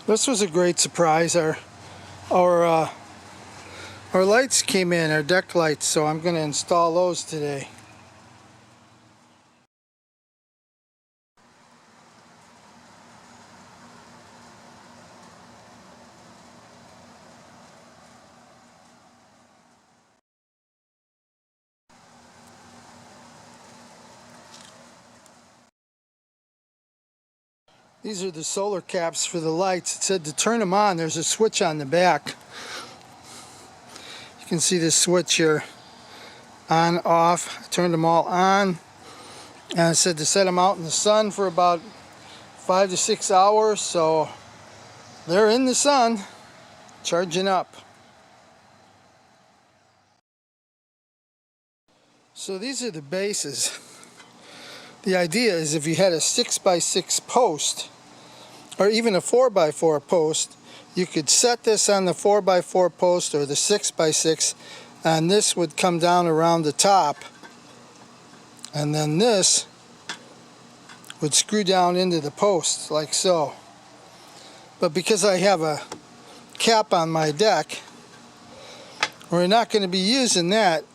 This was a great surprise. Our lights came in, our deck lights, so I'm going to install those today. These are the solar caps for the lights. It said to turn them on, there's a switch on the back. You can see this switch here, on, off. I turned them all on, and it said to set them out in the sun for about 5 to 6 hours, so they're in the sun, charging up. So these are the bases. The idea is if you had a 6x6 post, or even a 4x4 post, you could set this on the 4x4 post or the 6x6, and this would come down around the top, and then this would screw down into the post like so. But because I have a cap on my deck, we're not going to be using that,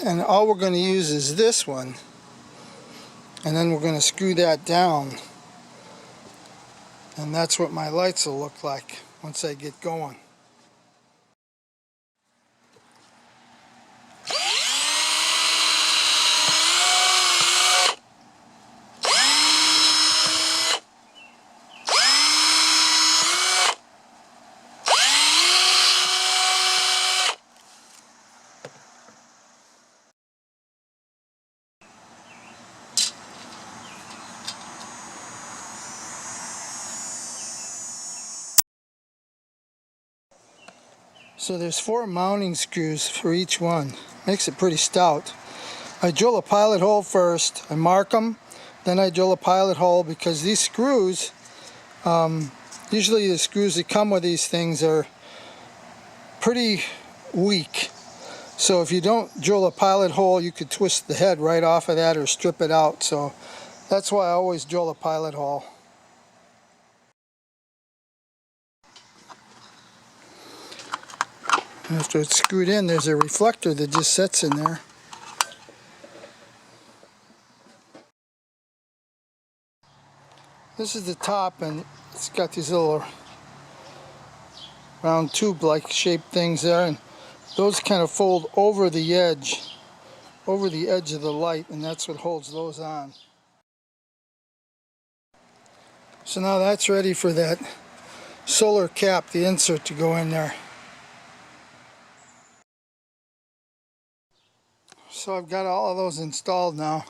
and all we're going to use is this one, and then we're going to screw that down, and that's what my lights will look like once I get going. So there's 4 mounting screws for each one. Makes it pretty stout. I drill a pilot hole first. I mark them, then I drill a pilot hole, because these screws, usually the screws that come with these things are pretty weak. So if you don't drill a pilot hole, you could twist the head right off of that or strip it out. So that's why I always drill a pilot hole. After it's screwed in, there's a reflector that just sits in there. This is the top, and it's got these little round tube-like shaped things there, and those kind of fold over the edge of the light, and that's what holds those on. So now that's ready for that solar cap, the insert, to go in there. So I've got all of those installed now,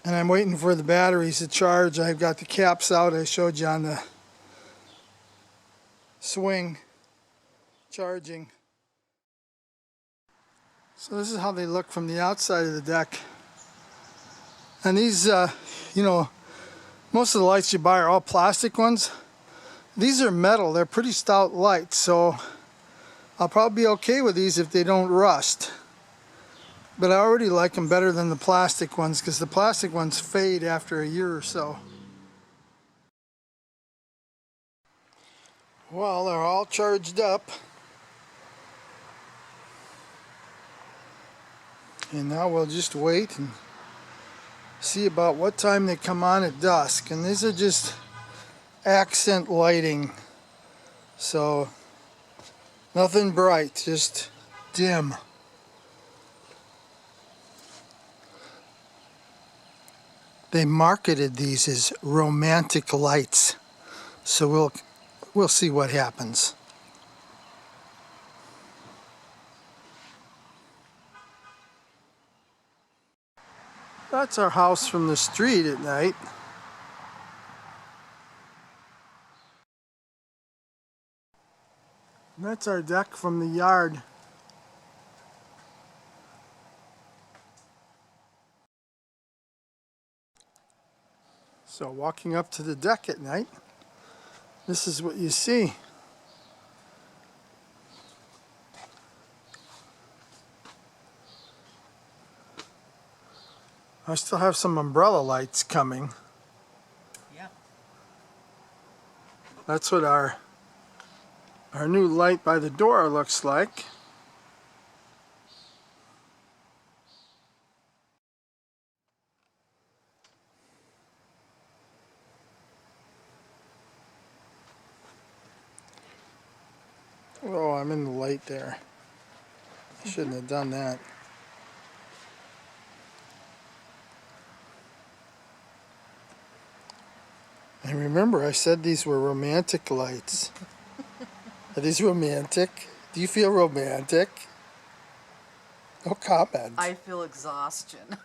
and I'm waiting for the batteries to charge. I've got the caps out I showed you on the swing charging. So this is how they look from the outside of the deck. And these, most of the lights you buy are all plastic ones. These are metal. They're pretty stout lights, so I'll probably be okay with these if they don't rust. But I already like them better than the plastic ones, because the plastic ones fade after a year or so. Well, they're all charged up. And now we'll just wait and see about what time they come on at dusk. And these are just accent lighting. So nothing bright, just dim. They marketed these as romantic lights. So we'll see what happens. That's our house from the street at night. And that's our deck from the yard. So walking up to the deck at night, this is what you see. I still have some umbrella lights coming. Yeah. That's what our new light by the door looks like. Oh, I'm in the light there. I shouldn't have done that. And remember, I said these were romantic lights. Are these romantic? Do you feel romantic? No comment. I feel exhaustion.